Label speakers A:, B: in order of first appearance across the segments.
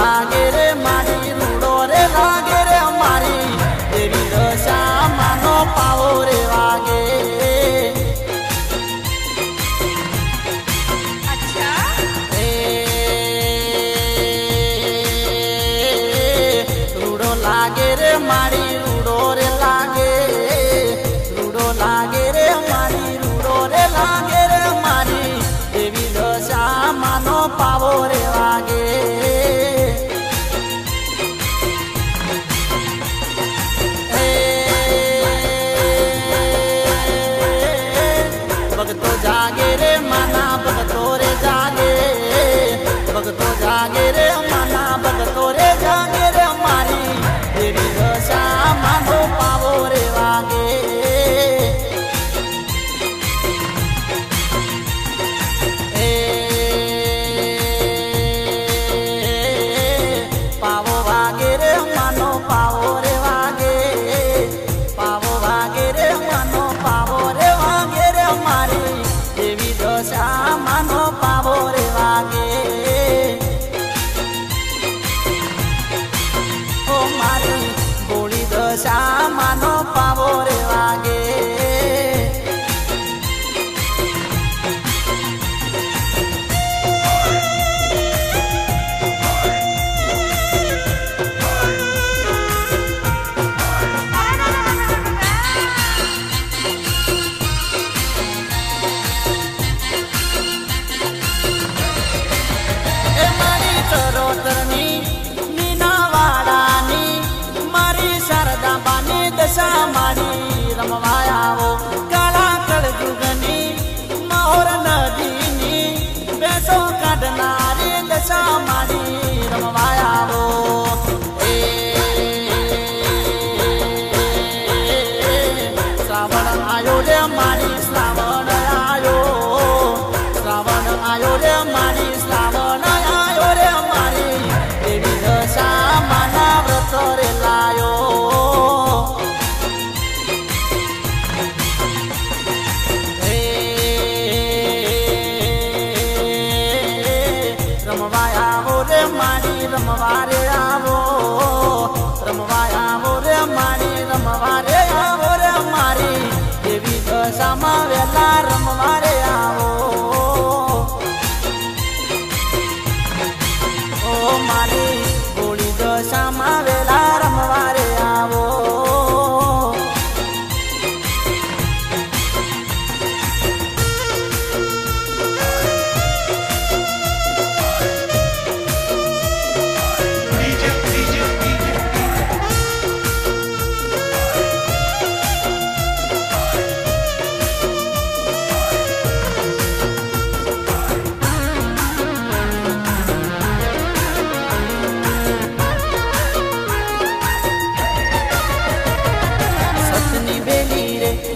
A: लागे रे मारी रूडो रे लागे रे मारी देवी दशा मानो पावो रे वागे।
B: अच्छा
A: रूडो लागे रे मारी रूडो रे लागे रूडो लागे रे मारी रूडो रे लागे रे मारी देवी दशा मानो पावो रे वागे। भगतो जागे रे माना भगतो रे जागे भगतो जागे रे माना भगतो रे जागे रे मारी देवी दशा मानो पावो रे वागे। पावो वागे रे मानो पावो रे वागे पावो वागे रे मानो पावो रे वागे रे मारी देवी दशा मानो पावो रे वागे। ओ मारी गोली दशा मानो पावो रे वागे। चरोतरनी मीनावाड़ानी मारी शारदा बानी दशा मारी रमवायावो काला कड़जुगनी मोर नदीनी बेसो काढनारी दशा मारी रमवायावो। श्रावण आयो रे मारी श्रावण आयो श्रावण आयो रे मारी श्रावण आयो रे मारी देवी दशा माना व्रत रे लायो। रमवाया वो रे मारी रमवा रे आवो रमवाया वो रे मारी रमवा रे आवो रे मारी देवी दशा मा वेला रमवा रे आवो। ओ मारी गोली दशा मा वेला रमवा रे आवो।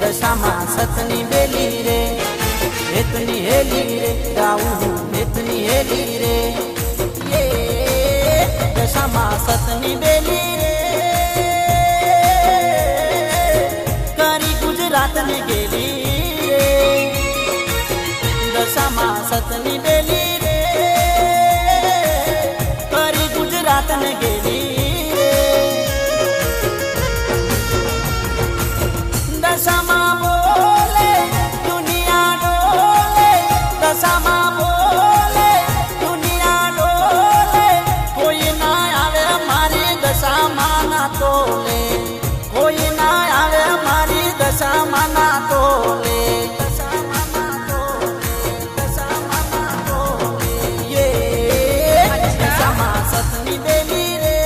A: दशा मां सतनी बेली रे इतनी हेली रे गाऊ इतनी हेली रे ये दशा मां सतनी बेली रे करी गुजरात ने गेली रे दशा मां सतनी बेली रे करी गुजरात ने गेली रे। दशा मां बोले दुनिया डोले दशा मां बोले दुनिया डोले कोई ना आवे मारी दशा माना तोले कोई ना आवे मारी दशा माना तोले दशा माना तोले दशा माना तोले ये दशा मां सतनी बेली रे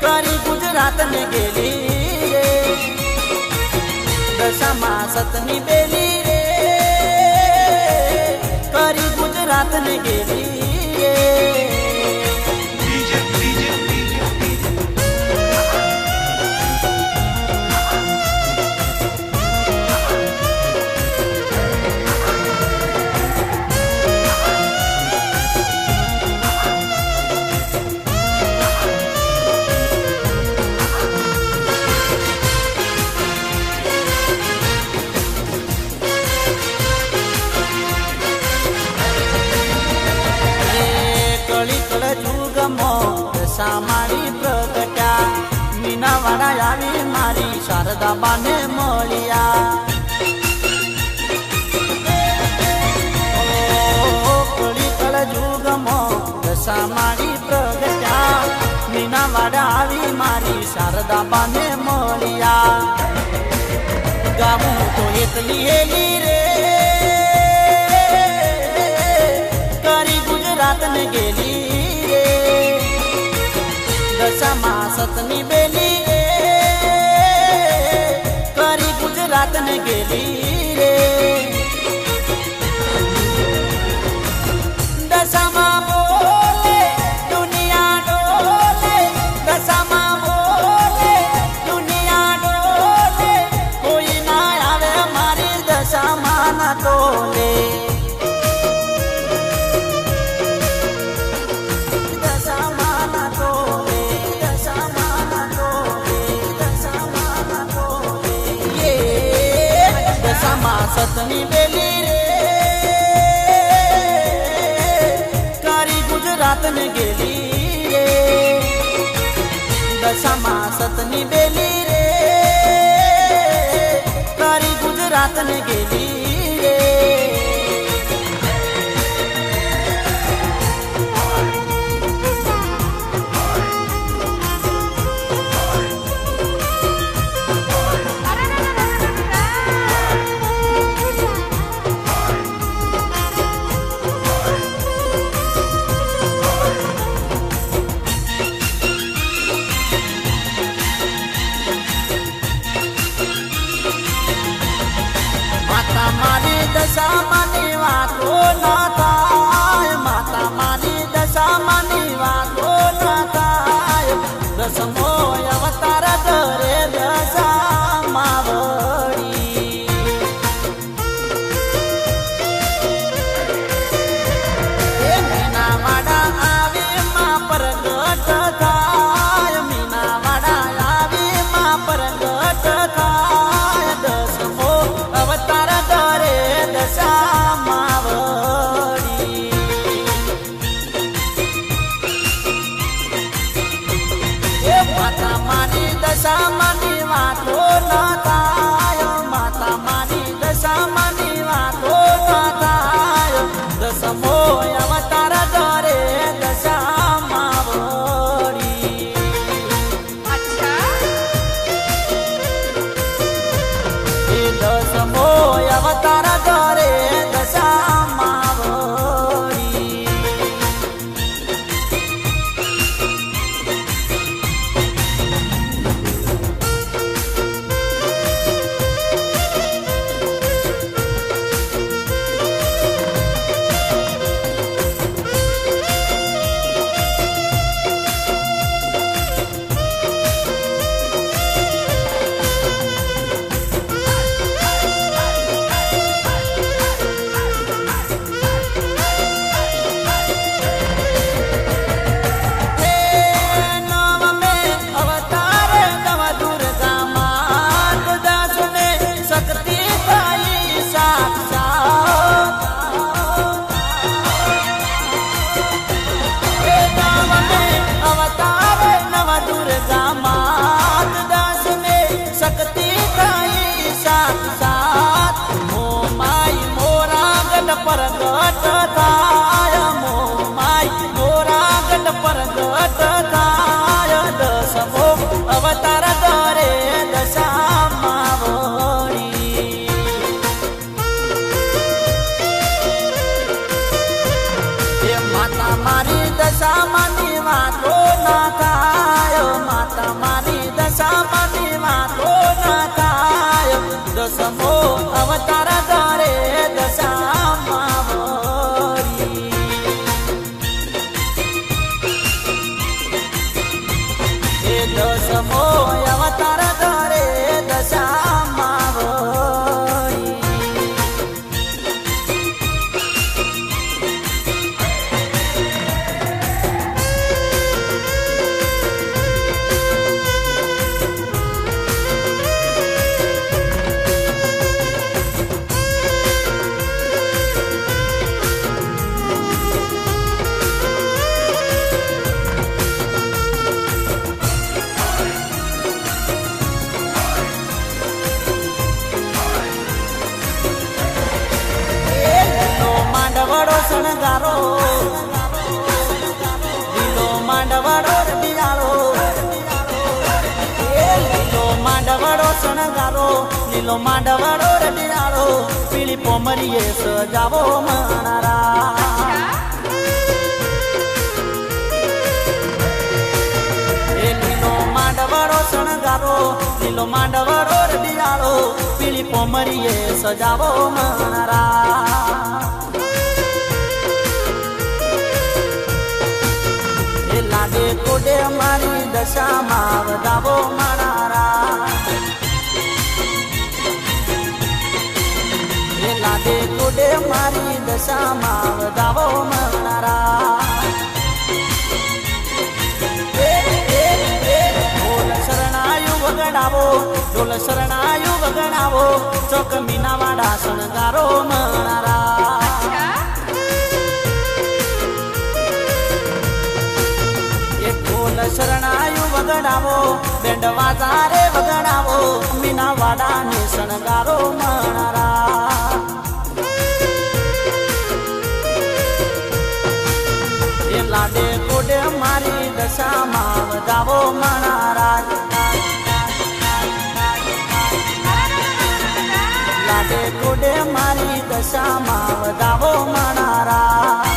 A: करी गुजरात ने गेली दशा मां सतनी बेली रे करी गुजरात ने गेली रे। દશા મારી પ્રગટ્યા મીનાવાડા આવી મારી શારદાબાને મળ્યા દશા મારી પ્રગટ્યા મીનાવાડા આવી મારી શારદાબાને મળ્યા ગાવું તો એટલી હેલી રે કરી ગુજરાત ને ગેલી રે દશામાં સતની બેલી રે કરી ગુજરાત ને ગેલી રે દશામાં બોલે દુનિયા ડોલે દશામાં બોલે દુનિયા ડોલે કોઈ ના આવે મારી દશામાં ના તોલે દશામાં ના તોલે દશામાં ના તોલે દશામાં ના તોલે દશામાં સતની બેલી રે ગુજરાત ને ગેલી રે દશામાં સતની બેલી રે તારી ગુજરાત ને ગેલી રે દશામાની વાતો ના થાય માતા મારી દશામાની વાતો ના થાય દસમો અવતાર ધરે દશામાં વળી મીનાવાડા આવી માં પ્રગટ થાય મીનાવાડા આવી માં પ્રગટ થાય દસમો અવતાર દશામાં વળી એ માતા મારી દશામાની વાતો ના થાય માતા મારી દશામાની વાતો ના થાય દસમો અવતાર ધરે દશામાં વળી એ દસમો અવતાર ધરે દશામાં વળી પ્રગટ થાય મો માય મોરા ગઢ પ્રગટ થાય દસમો અવતાર ધરે દશામાં વળી એ માતા મારી દશામાની વાતો ના થાય માતા મારી દશામાની વાતો ના થાય દસમો અવતાર ધરે દશામાં વળી એ દસમો અવતાર ધરે દશામાં વળી માંડવડો શણગારો લીલો માંડવડો રડિયાળો પીળી પોમરીએ સજાવો માણારા એ લીલો માંડવડો શણગારો લીલો માંડવડો રડિયાળો પીળી પોમરીએ સજાવો માણારા લાડે કોડે મારી દશામાં વધાવો માણારા લાડે કોડે મારી દશામાં વધાવો માણારા ઢોલ શરણાયું વગડાવો ઢોલ શરણાયું વગડાવો ચોક મીનાવાડા શણગારો માણારા શરણાયું વગડાવો બેન્ડ વાજારે વગડાવો મીનાવાડા ને શણગારો માણારા એ લાડે કોડે મારી દશામાં વધાવો માણારા લાડે કોડે મારી દશામાં વધાવો માણારા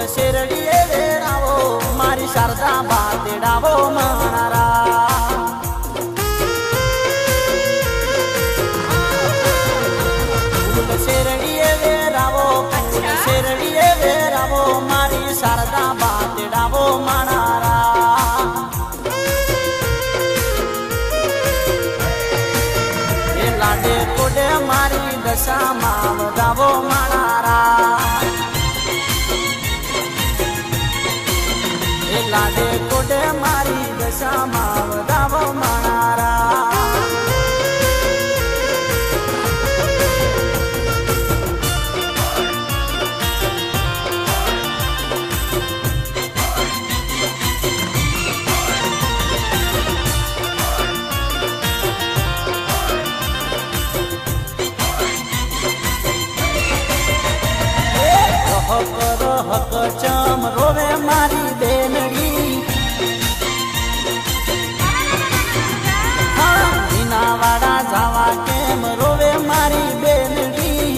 A: શેરડીએ વેરાવો મારી શારદા બા તેડાવો માણારા શેરડીએ વેરાવો શેરડીએ વેરાવો મારી શારદા બા તેડાવો માણારા એ લાડે કોડે મારી દશામાં વધાવો માણારા લાડે કોડે મારી દશામાં વધાવો માણારા હક ચમ રોવે મારી બેનડી મીનાવાડા જાવા કેમ રોવે મારી બેનડી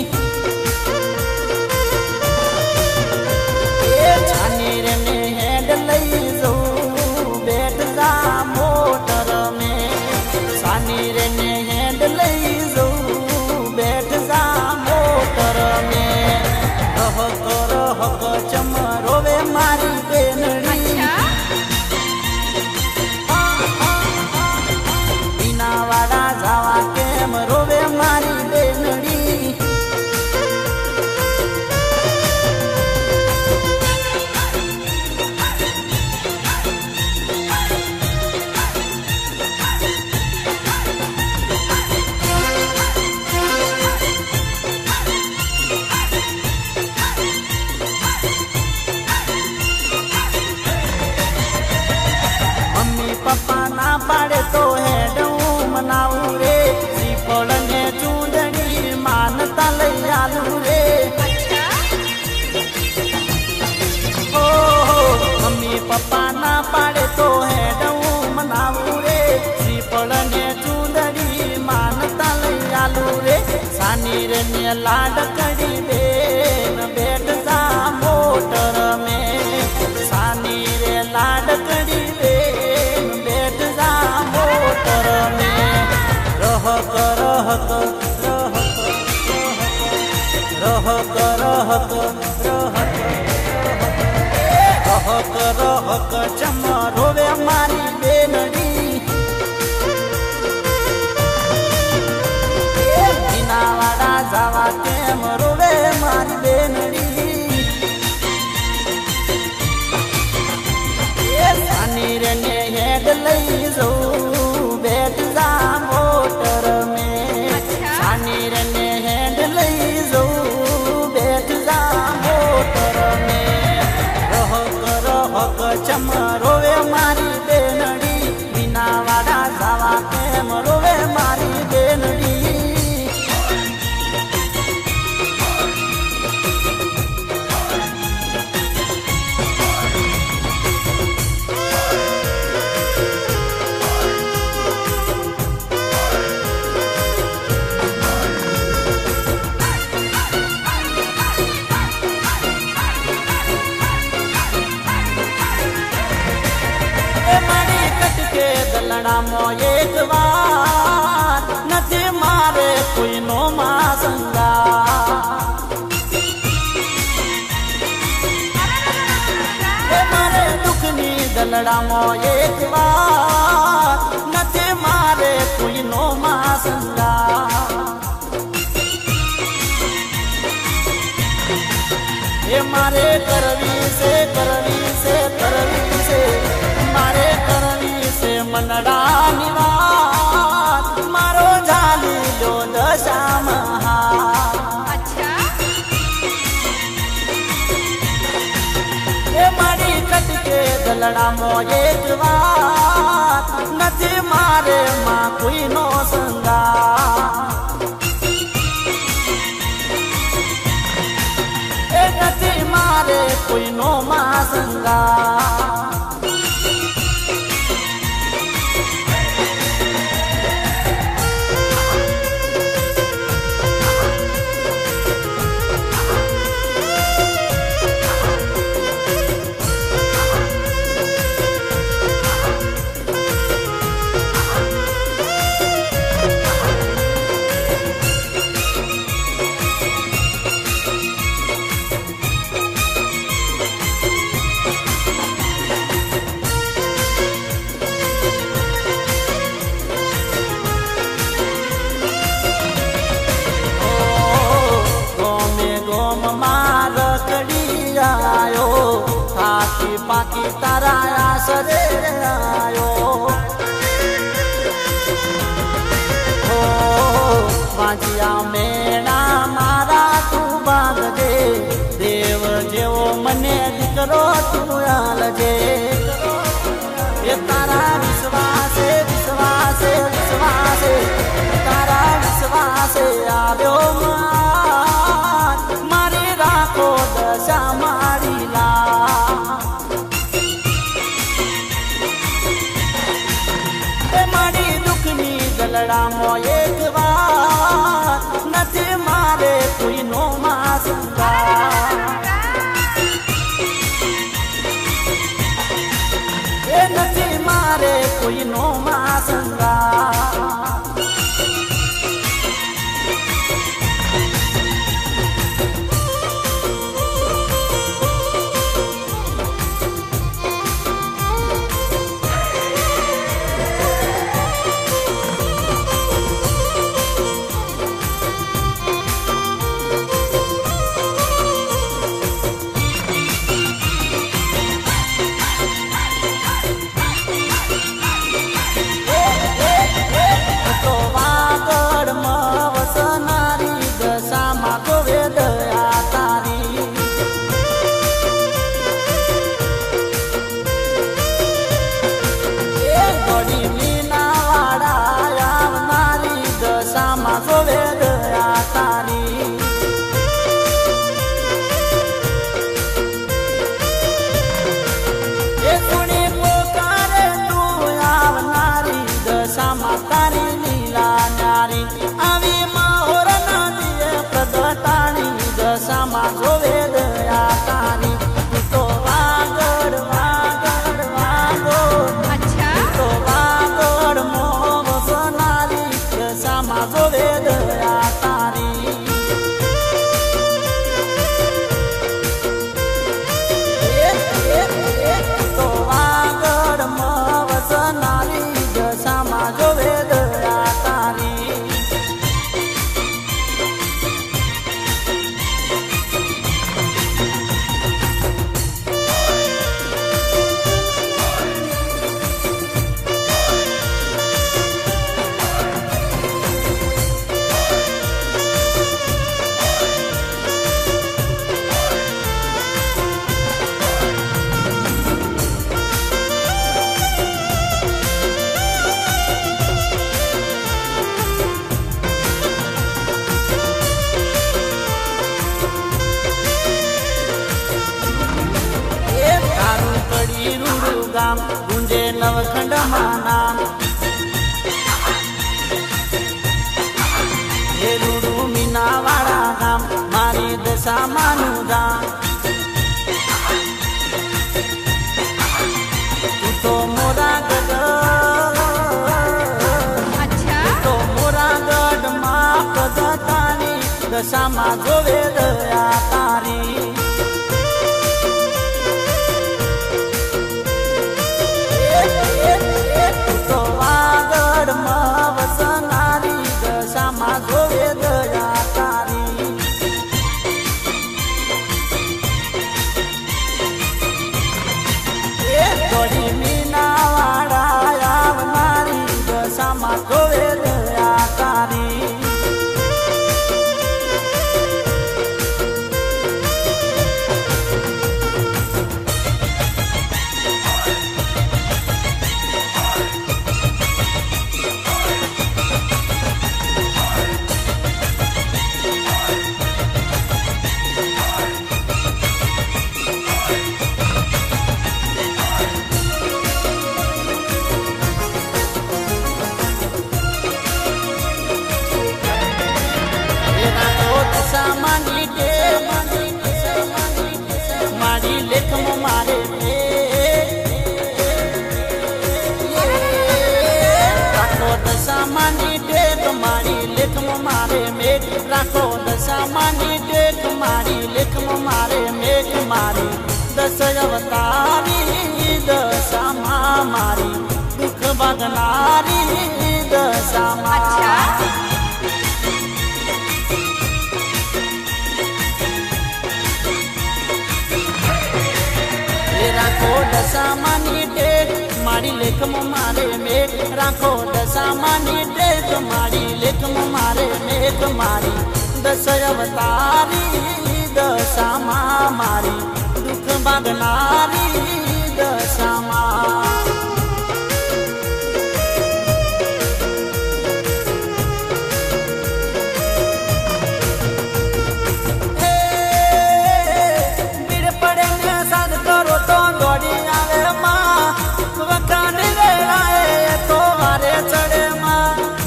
A: એ છાની રે ને હેડ લઈ જઉં બેઠ જા મોટર મે છાની રે ને હેડ લઈ જઉં બેઠ જા મોટર મે હક ચમ રોવે મારી બેનડી મીનાવાડા જાવા કેમ રોવે મારી બેનડી પપ્પા ના પાડે તો હેડ હું મનાવું રે શ્રીફળ ને ચૂંદડી માનતા લઈ આલું રે મમ્મી પપ્પા ના પાડે તો હેડ હું મનાવું રે શ્રીફળ ને ચૂંદડી માનતા લઈ આલું રે સાની રે ને લાડ કડી બેન બેઠ જા મોટર મે સાની રે લાડ કડી બેન બેઠ જા મોટર મે રહક રહક રહક રહક રહક ચમ રોવે મારી બેનડી મીનાવાડા જાવા કેમ રોવે મારી બેનડી સાની રે ને હેડ લઈ જઉં બેઠ જા ચમ રોવે મારી બેનડી વિના વાડા સાવા કેમ રોવે મારી બેનડી દલડામાં એક વાર નથી મારે કોઈનો માસંગા મારે દુઃખની દલડામાં એક વાર નથી મારે કોઈનો માસંગા એ મારે કરવી છે કરવી છે કરવી છે મારે કરવી છે મનડાની વાત મારો ઝાલી લો દશામાં એ મારી કટકે દલડામાં એક વાત નથી મારે માં કોઈનો સંગા એ નથી મારે કોઈનો માં સંગા પાકી તારા આસરે આયો હો વાંજિયા મેણા મારા તું બાંધજે દેવ જેવો મને દીકરો તું આલજે એ તારા વિશ્વાસે વિશ્વાસે વિશ્વાસે તારા વિશ્વાસે આવ્યો મારી રાખો દશા મારી લા દલડામાં એક વાર નથી મારે કોઈનો માસંગા એ નથી મારે કોઈનો માસંગા ગામ ગુંજે નવખંડમાં નામ હે રૂડું મીનાવાળા ગામ મારી દશામાનું ગામ તું તો મોરા ગઢ તો મોરા ગઢમાં પ્રગટાની દશામાં જોવે દયા તારી તો વાગડમાં વસનારી દશામાં જોવે દયા તારી થોડી મીનાવાળા આવનારી દશામાં જોવે દયા તારી મારી લેખમાં મારે રાખો દશામાની ટેક મારી લેખમાં મારે મેઘ રાખો દશામાની ટેક મારી લેખમાં મારે મેઘ મારી દસ અવતારી દશામાં મારી દુઃખ ભાગનારી દશામાં રાખો દશામાની ટેક મારી લેખમાં મારે મેઘ રાખો દશામાની ટેક મારી લેખમાં મારે મેઘ મારી દસ અવતારી દશામાં મારી દુઃખ ભાગનારી દશામાં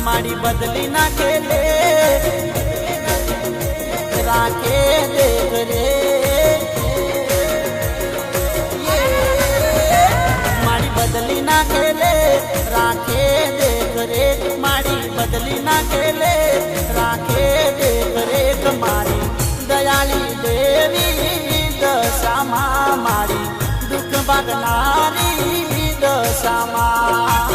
A: મારી બદલી નાખે લે રાખે દેખ રે મારી બદલી નાખે લે રાખે દેખ રે મારી બદલી નાખે લે રાખે દેખ રે મારી દયાળી દેવી દશામાં મારી દુઃખ ભાગનારી દશામાં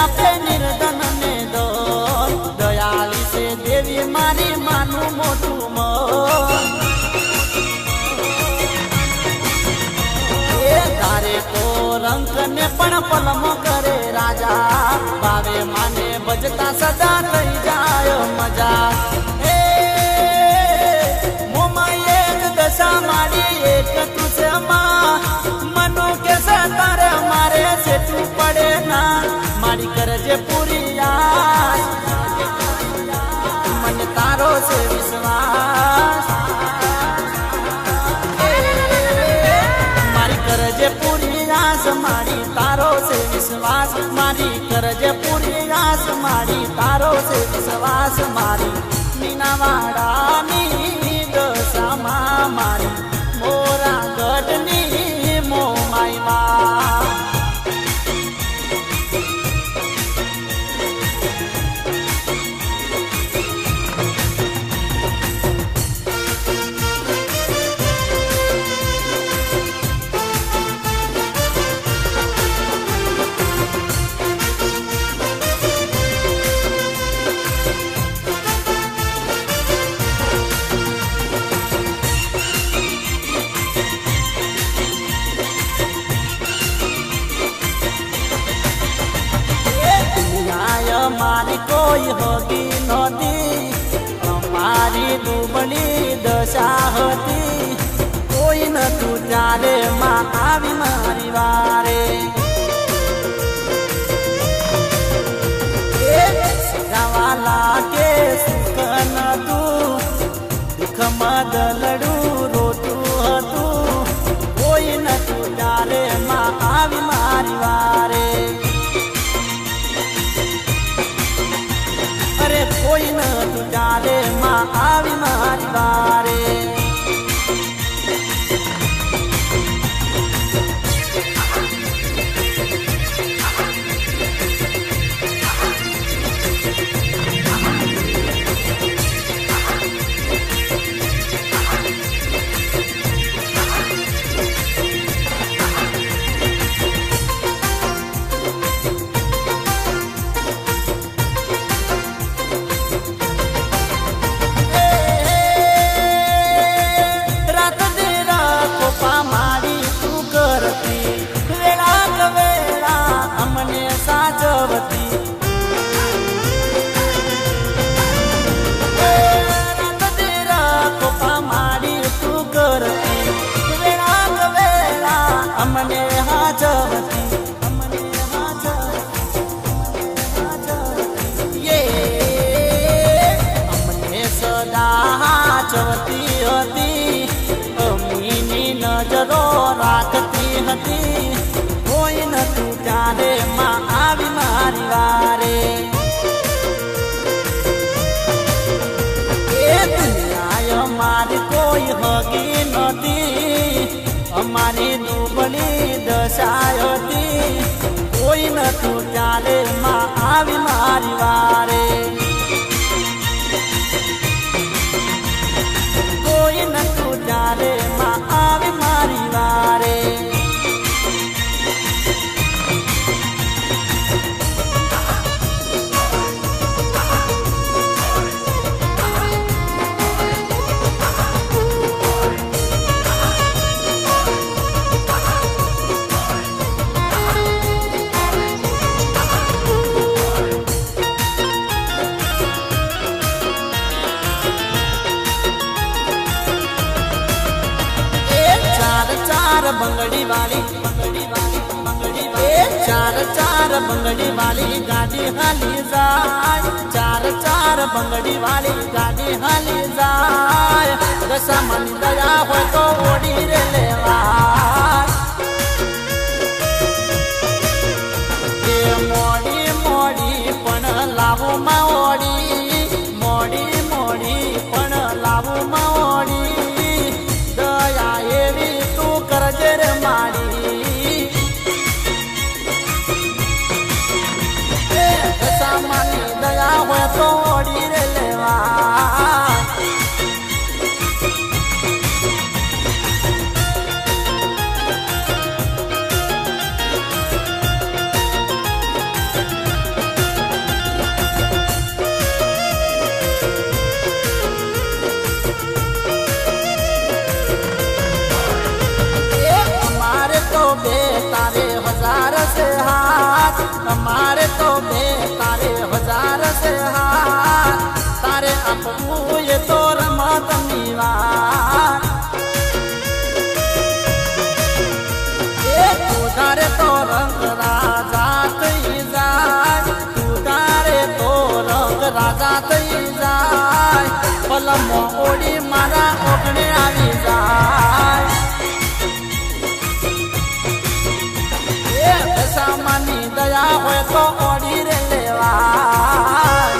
A: આપે નિર્ધન ને દો દયાળી છે દેવી મારી માનું મોટું મન એ તારે તો રંક ને પણ પલમ કરે રાજા ભાવે માને ભજતા સદા થઈ જાય મજા એ મોમાં એક દશા મારી એક તુસમાં મનો કે તારે મારે સેટું પડે ના મારી કરજે પૂરી મને તારો છે વિશ્વાસ મારી કરજે પૂરી આસ મારી તારો છે વિશ્વાસ મારી કરજે પૂરી આસ મારી તારો છે વિશ્વાસ મારી મીનાવાડાની દશામાં મારી મોરા ગઢની મોમાઈમાં અમારી કોઈ હોગી નહોતી, અમારી દુબળી દશા હતી. કોઈ નતું ત્યારે માં આવી મારી વારે. વાલા કે સુખ નતું, દુઃખમાં દલડું રોતું હતું. કોઈ નતું ત્યારે માં આવી મારી વારે. અરે કોઈ નતું ત્યારે માં આવી મારી વારે. અમને હાજવતી, અમને હાજવતી, અમને સદા હાજવતી હતી. અમીની નજરો રાખતી હતી. કોઈ નતું ત્યારે માં આવી મારી વારે. એ દુનિયા અમારી કોઈ હગી નહોતી, અમારી દુબળી દશા હતી. કોઈ નતું ત્યારે માં આવી મારી વારે. કોઈ નતું ત્યારે માં આવી મારી વારે. બંગડી વાળી, બંગડી વાળી, બંગડી વાળી, ચાર ચાર બંગડી વાળી ગાડી હાલી જાય. ચાર ચાર બંગડી વાળી ગાડી હાલી જાય. દશામાની દયા હોય તો ઓડી રે લેવાય. એ મોડી મોડી પણ લાવું માં ઓડી, મોડી મોડી પણ લાવું માં ઓડી. દયા એવી કરજે રે મારી. દશામાની દયા હોય તો ઓડી રે લેવા. तारे हजार से हाथ, हमारे तो बे तारे हजार से हाथ. तारे अपू ये तो रमत निवार. तू तारे तो रंग राजा तई जाय. तू तारे तो रंग राजा तई जाय. पलमो ओडी मारा ओगणे आवी जाय. દશામાની દયા હોય તો ઓડી રે લેવાય.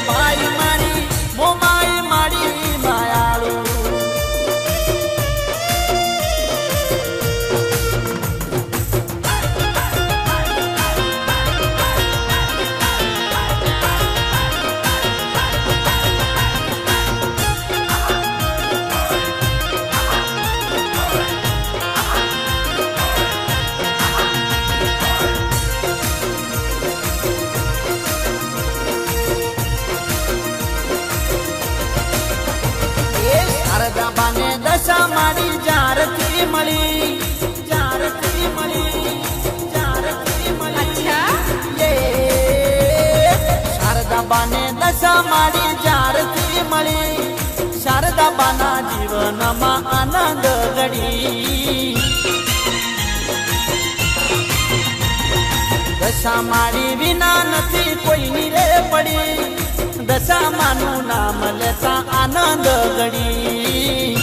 A: भाई मारी मोमाई मारी मायाळू શારદાબાને દશા મારી જારથી મળી જારથી મળી જારથી મળી શારદાબાને દશા મારી જારથી મળી શારદાબાના જીવનમાં આનંદ ઘડી દશા મારી વિના નથી કોઈની રે પડી દશામાનું નામ લેતા આનંદ ઘડી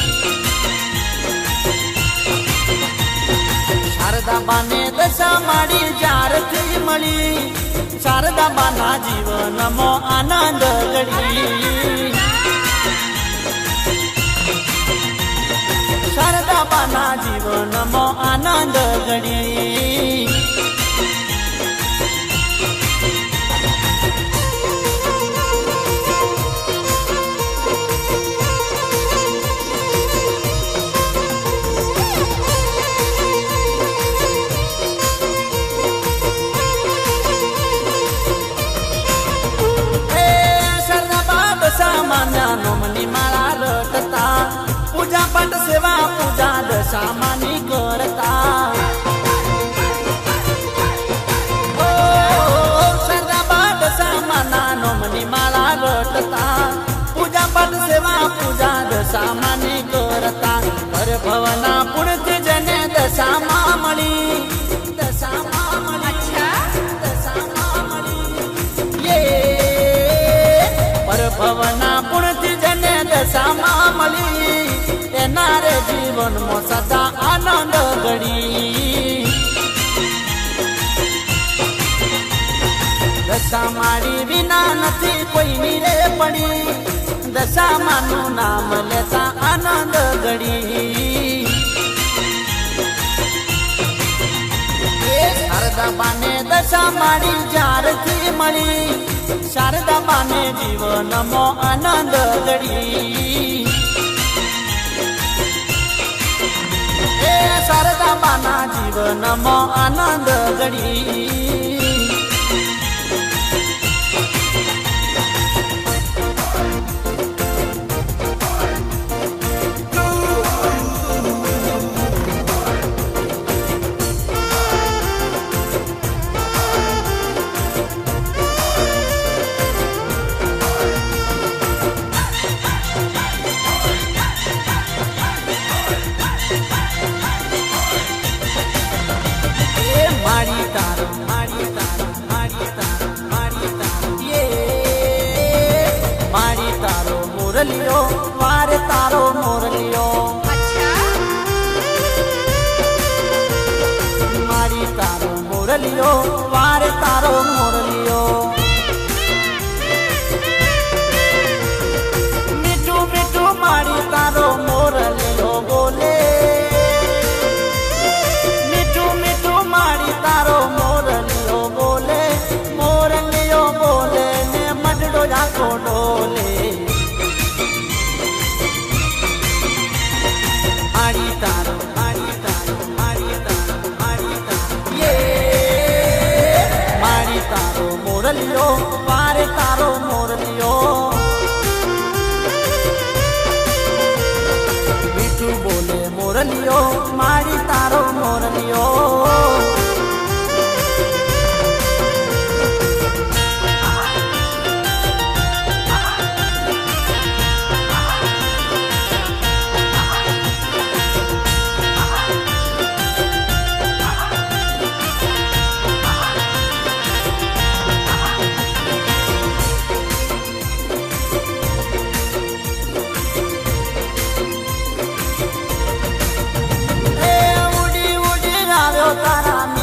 A: શારદાબાને દશા મારી જારથી મળી શારદાબાના જીવનમાં આનંદ ઘડી શારદાબાના જીવનમાં આનંદ ઘડી નોમની માળા રટતા પૂજા પાઠ સેવા પૂજા દશામાની કરતા સરદાબા દશામાના નોમની માળા રટતા પૂજા પાઠ સેવા પૂજા દશામાની કરતા હર ભવના પુણ્યથી જને દશામાં મળી દશામાં મળી દશામાં મળી ભવના પુણ્યથી જને દશામાં મળી એના રે જીવનમાં સદા આનંદ ઘડી દશા મારી વિના નથી કોઈની રે પડી દશામાનું નામ લેતા આનંદ ઘડી શારદાબાને દશા મારી જારથી મળી શારદાબાને જીવનમાં આનંદ ઘડી શારદાબાના જીવનમાં આનંદ ઘડી મોરલિયો વારે તારો મોરલિયો મારી તારો મોરલિયો વારે તારો મોરલિયો મીઠું મીઠું મારી તારો મોરલિયો બોલે મીઠું મીઠું મારી તારો મોરલિયો બોલે મોરલિયો બોલે ને મડડો આખો ડોલે મોરલિયો વારે તારો મોરલિયો મીઠું બોલે મોરલિયો મારી તારો મોરલિયો તારા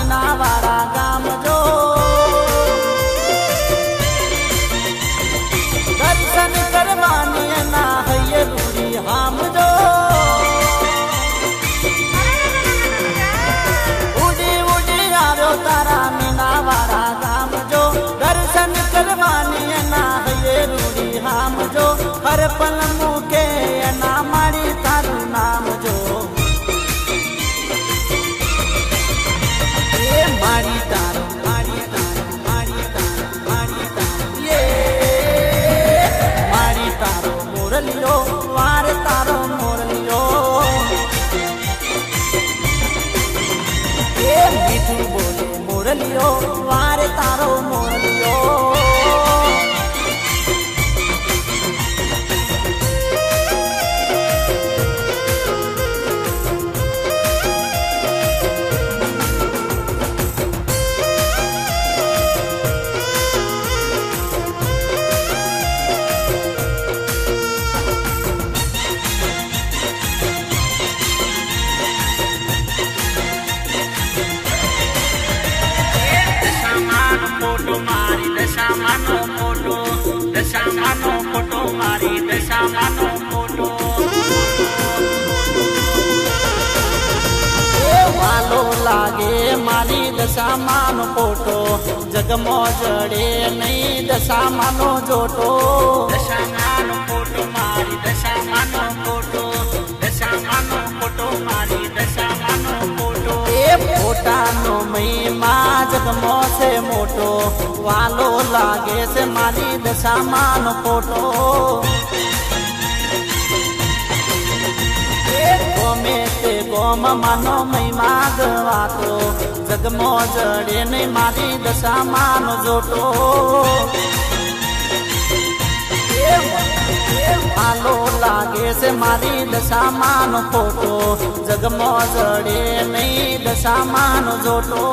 A: દશામાનો ફોટો મારી દશામાનો ફોટો વાલો લાગે મારી દશામાનો ફોટો જગમો જડે નહીં દશામાનો જોટો દશામાનો ફોટો મારી દશામાનો ફોટો મારી દશામાનો ફોટો એ ફોટાનો મહિમા જગમો છે મોટો વાલો લાગે છે મારી દશામાનો ફોટો ગમે તે ગોમ માનો મહિમા ગવાતો જગમો જડે નહીં મારી દશામાનો જોટો વાલો લાગે છે મારી દશામાનો ફોટો જગમો જડે નહીં દશામાનો જોટો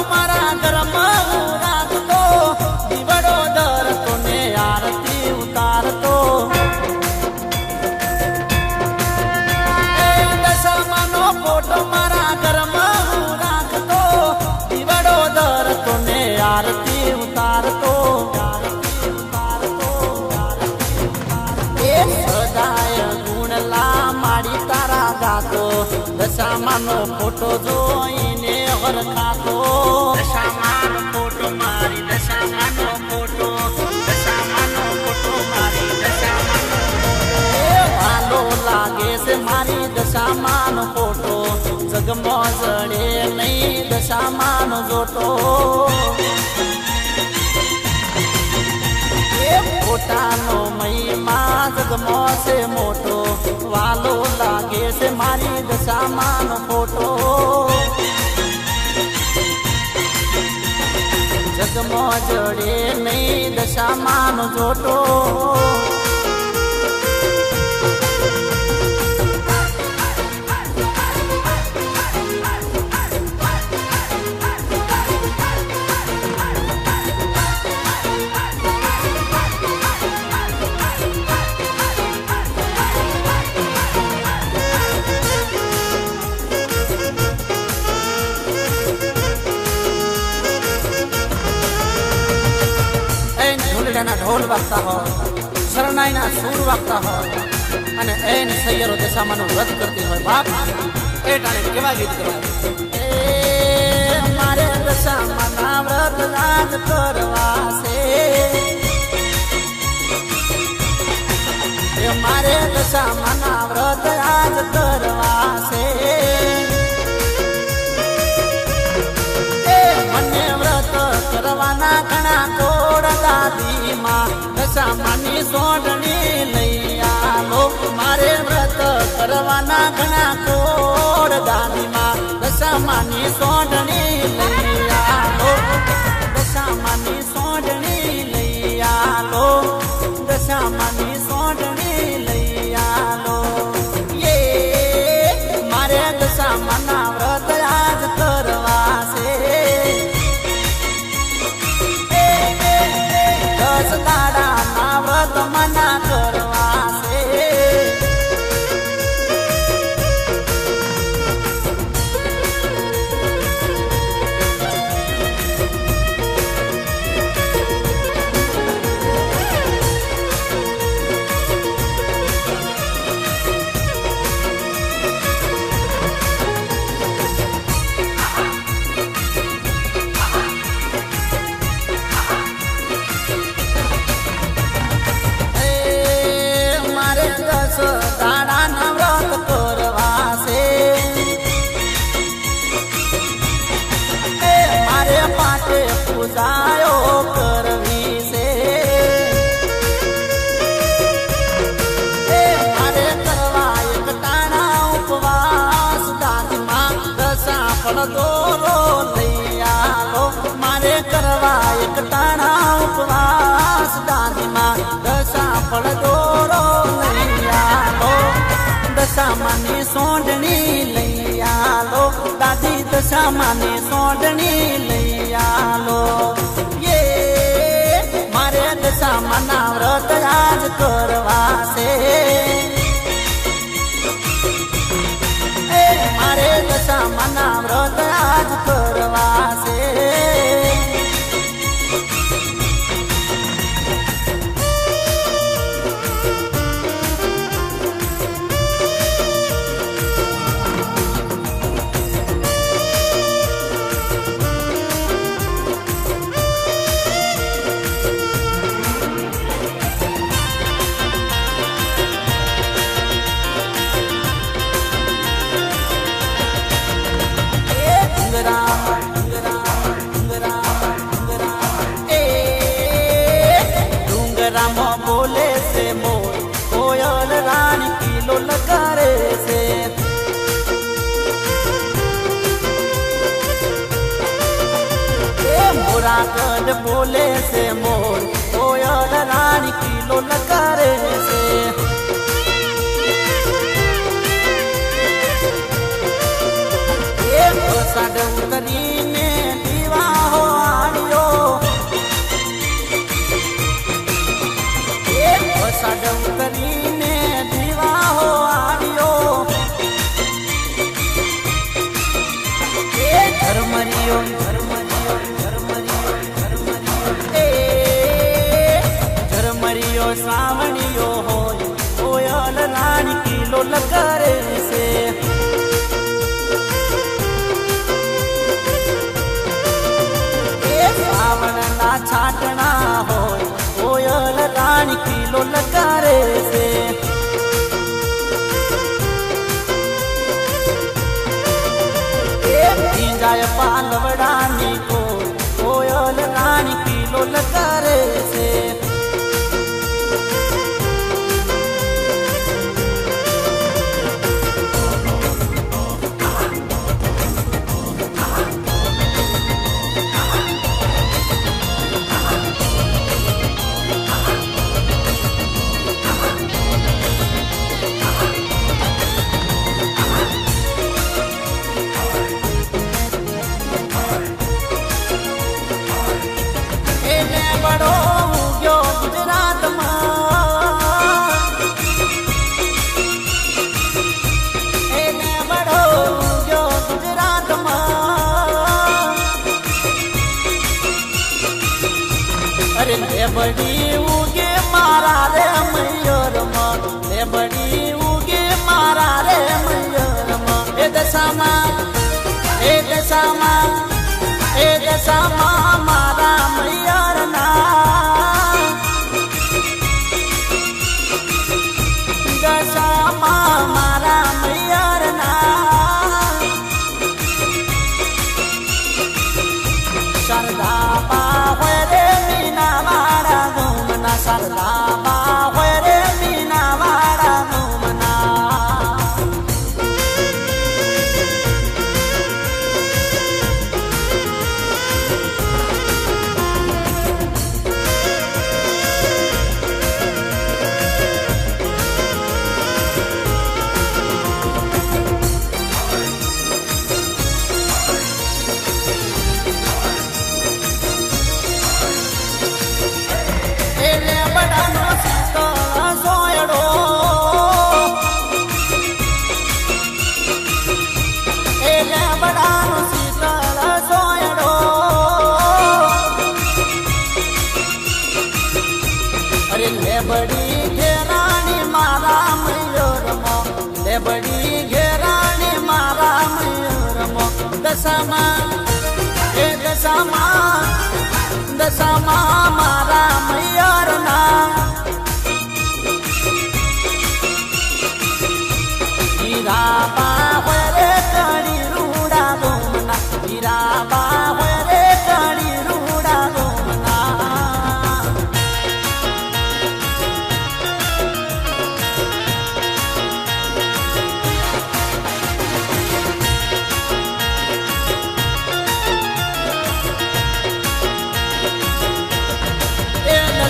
A: મારા ઘરમાં રાખતો દીવડો ધરતો ને આરતી ઉતારતો દશામાનો ફોટો મારા ઘરમાં રાખતો દીવડો ધરતો ને આરતી ઉતારતો એ સદાય ગુણલા માડી તારા ગાતો દશામાનો ફોટો જોઈને ખાતો દશામાનો ફોટો મારી દશામાનો ફોટો મારી દશામાનો વાલો લાગે છે મારી દશામાનો ફોટો જગમો જડે નહીં દશામાનો જોટો એ ફોટાનો મહિમા જગમો છે મોટો વાલો લાગે છે મારી દશામાનો ફોટો જગમો જડે નહીં દશામાનો જોટો ઢોલ વાગતા હોય શરણાઈના સૂર વાગતા હોય અને એન સૈયરો દશામાનો વ્રત કરતી હોય બાપ એ ટાણે કેવા ગીત કરાય મારે દશામાના વ્રત રાજ કરવા છે મારે દશામાના વ્રત રાજ કરવા છે મને વ્રત કરવાના ઘણા કોડ દાદીમાં દશામાની સોંઢણી લઈ આલો મારે વ્રત કરવાના ઘણા કોડ દાદીમાં દશામાની સોંઢણી લઈ આલો દશામાની સોંઢણી લઈ આલો દશામાની સોંઢણી લઈ આલો મારે દશામાના વ્રત આજ કરવા છે દાડાના વ્રત મના કરવા છે દાડાના વ્રત કરવા છે મારે પાટે પૂજાયો કરવી છે મારે કરવા એક ટાણા ઉપવાસ દાદીમાં દશા ફળ દોરો લઈ આલો મારે કરવા એક ટાણા ઉપવાસ દાદીમાં ફળ દોરો લઈ આલો દશામાની સોંડણી લઈ આલો દાદી દશામાની સોંડણી લઈ આલો મારે દશામાના વ્રત આજ કરવા છે મારે દશામાના વ્રત આજ કરવા છે बोले से मोर कोयल रानी किलो करे से मोरा कद बोले से मोर कोयल रानी किलो करे से साड उतरी ने दीवा हो आड़ियो साड उतरी ने दीवा हो आड़ियो धर्मरियो धर्मरियो धर्मरियो धर्मरियो धर्मरियो सावणियो हो कोयल रानी किलो करे से सावणना छाटना हो कोयल रानी किलो करे से जाय पालवड़ानी को कोयल रानी किलो करे से बड़ो गयो गुजरात में बड़ो गयो गुजरात अरे ले बड़ी उगे मारा रे मयूर ले बड़ी उगे मारा रे मयूर ए दशामा मारा मयूर दशामा मारा मयूर शारदा बाहुए रे मीना वाड़ा घूमना शारदा बाहुए रे मीना वाड़ा घूमना बड़ी घेरानी मारा मयूर बड़ी घेरानी मारा मयूर दशामा दशामा मारा मयूर ना हीरा बाहुए रे कड़ी रूड़ा घूमना हीरा बाहुए रे कड़ी रूड़ा घूमना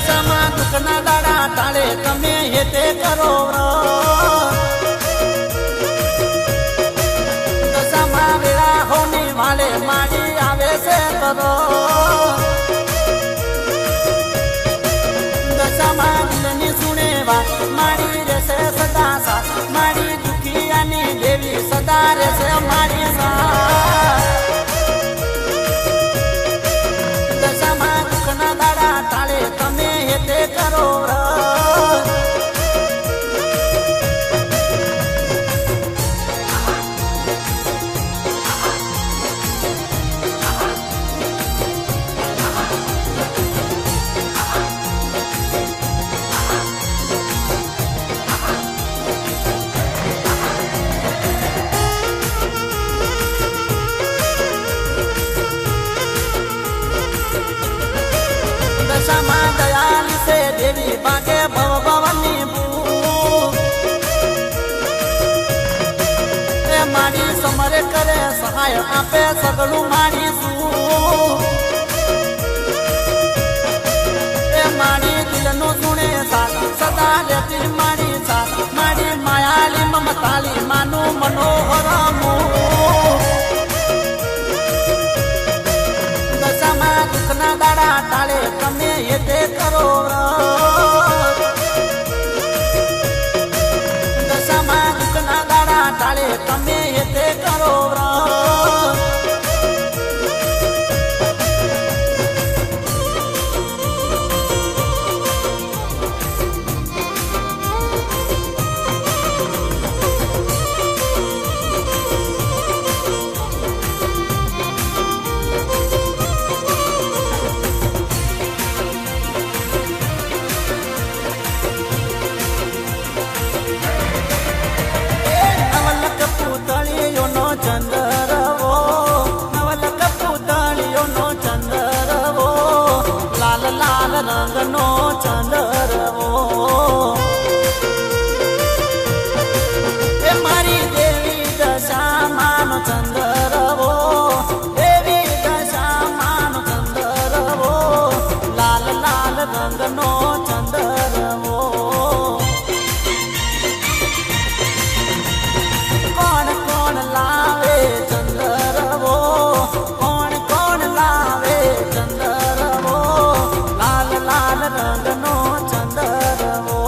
A: sama करो दशा वेला होने वाले माड़ी आवे से करो दशा दिलनी सुने माड़ी रे से सदा सा माड़ी दुखिया नी देवी सदा रे से माड़ी सा दशा दुखना दाड़ा टाळे तमे हेते करो दयाली से देवी बागे भव भवनी माड़ी समरे करे सहाय आपे सगलू माड़ी माड़ी दिल नो सुने साथ सदा लेती माड़ी साथ माड़ी मायाली ममताली मानो मनोहर मो दशा दुखना दाड़ा टाळे तमे हेते करो दशा दुखना दाड़ा टाळे तमे हेते करो चंदरवो नवलक पुतलियो नो चंदरवो लाल लाल रंग नो चंदरवो मारी देवी दशा मानो चंदरवो देवी दशा मानो चंदरवो लाल लाल रंग नो चंदरवो कौन कौन लावे चंदरवो कौन कौन लावे चंदरवो लाल लाल रंग नो चंदरवो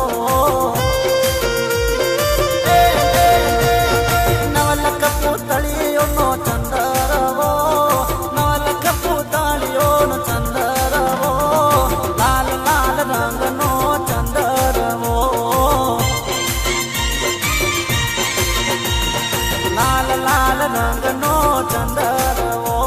A: नवलक पुतलियो नो चंदरवो नवलक पुतलियो नो चंदरवो लाल लाल रंग नो चंदरवो लाल लाल रंग नो चंदरवो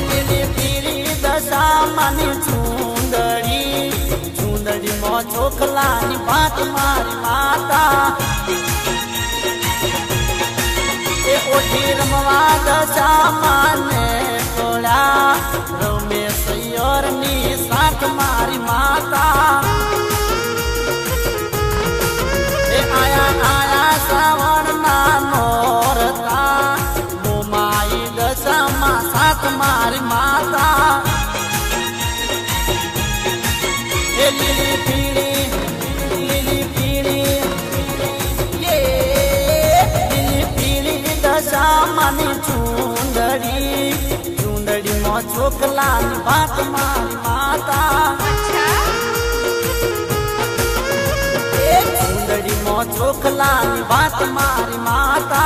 A: लिली पीली दशा मानी चूंदड़ी चूंदड़ी मो छोखलानी बात मारी माता ए ओठी रमवा दशा माने तोड़ा रमेश और नी साथ मारी माता ए आया आया श्रावण ना नोरता मोमाई दशा मा साथ मारी माता ए लिली पीली ये लिली पीली दशा मानी चूंदड़ी चूंदड़ी मो छोकलानी बात मारी माता चूंदड़ी मो छोकलानी बात मारी माता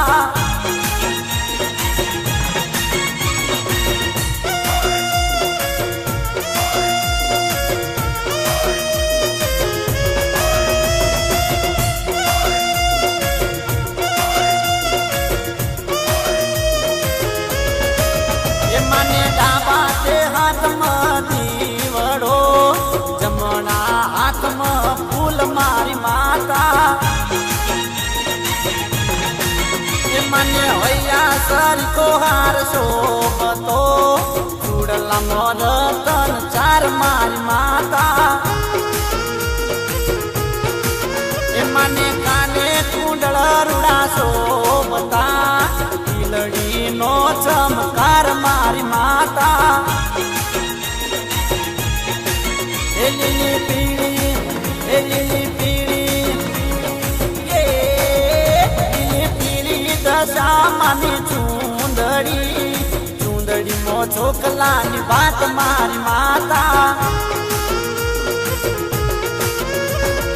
A: मने डाबा ते हाथ में दीवड़ो जमना हाथ में फूल मारी माता मने होया सर को हार शोभतो चूड़ला मोर तन चार मारी माता चमकार मारी माता લીલી પીળી લીલી પીળી દશામાની ચૂંદડી મો છોકલાની વાત મારી માતા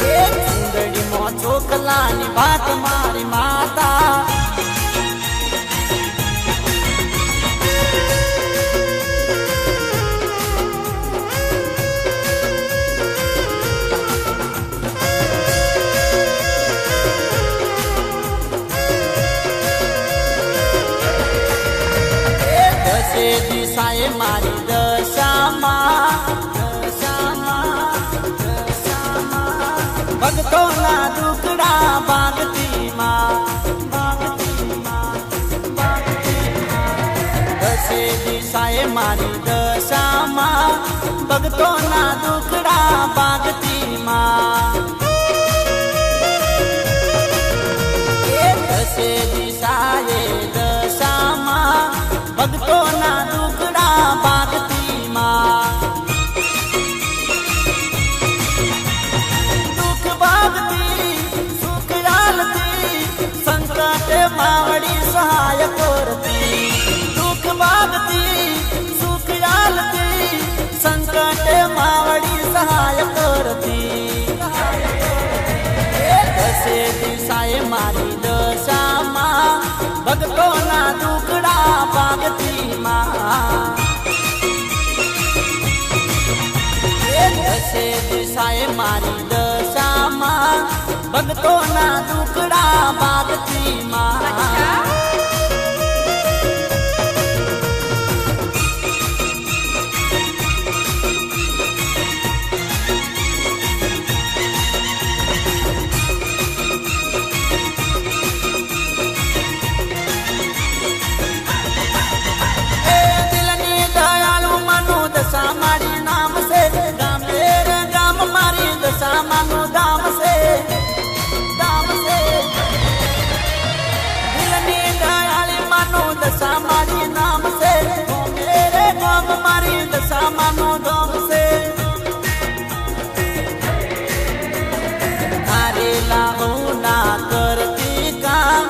A: ચૂંદડી મો છોકલાની વાત મારી માતા દિશાએ મારી દશામાં ભક્તોના દુકડા ભાગતી દશે દિશાએ મારી દશામાં ભક્તોના દુકડા ભાગતી દશે દિશાએ દશામાં ભક્તોના દુકડા ભાગતી દુઃખ ભાગતી સુખ આલતી સંકટ માવડી સહાય કરતી દુઃખ ભાગતી સુખ આલતી સંકટ માવડી સહાય કરતી દશે દિશાએ મારી દશામાં ભક્તોના દુકડા ભાગતી દશે દિશાએ મારી દશામાં ભક્તોના દુકડા ભાગતી મારી નામ છે ગામ મારી દશામાનું ધામ છે દિલની દયાળી માનું દશા મારી નામ છે મેરે ગામ મારી દશામાનું ધામ છે હારેલા હું ના કરતી કામ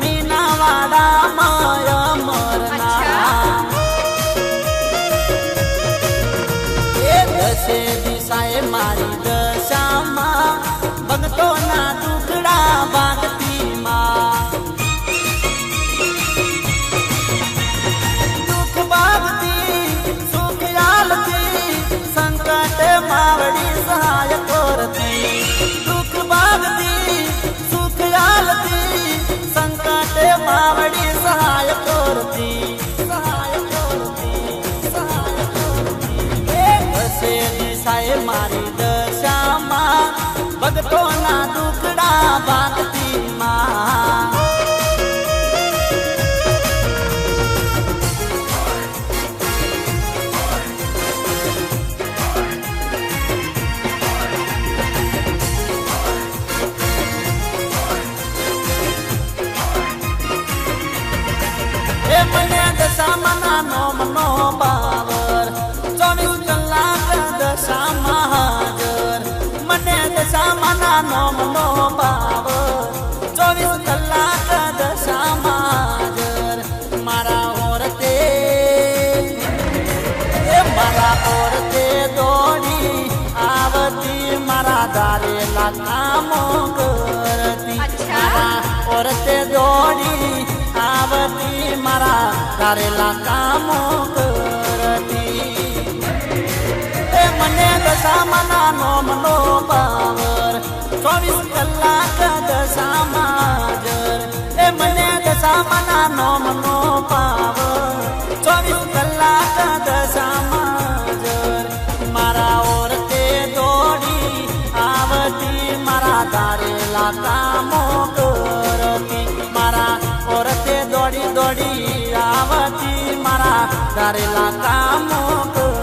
A: મીનાવાડા માય મરના દશે દિશાએ મારી દશામાં ભક્તોના દુકડા ભાગતી દુઃખ ભાગતી સુખ આલતી સંકટ માવડી સહાય કરતી દુઃખ ભાગતી સુખ આલતી સંકટ માવડી સહાય કરતી દિશાએ મારી દશામાં ભક્તોના દુકડા ભાગતી એ મને દશામાના નોમનો પાવર 24 કલાક દશામાં હાજર મને દશામાના નોમનો પાવર 24 કલાક દશામાં હાજર મારા ઓરતે દોડી આવતી મારા ધારેલા કામો કરતી મારા ઓરતે દોડી આવતી મારા ધારેલા કામો કરતી મને દશામાના નોમનો પાવર 24 કલાક દશામાં હાજર મને દશામાના નોમનો પાવર 24 કલાક દશામાં હાજર મારા ઓરતે દોડી આવતી મારા ધારેલા કામો કરતી મારા ઓરતે દોડી આવતી મારા ધારેલા કામો કરતી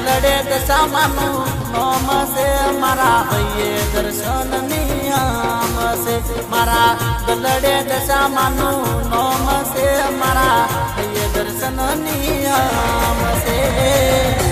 A: દલડે દશામાનું નોમ છે મારા ભાઈએ દર્શન નિયમ છે મારા દલડે દશામાનું નોમ છે મારા ભાઈએ દર્શન નિયમ છે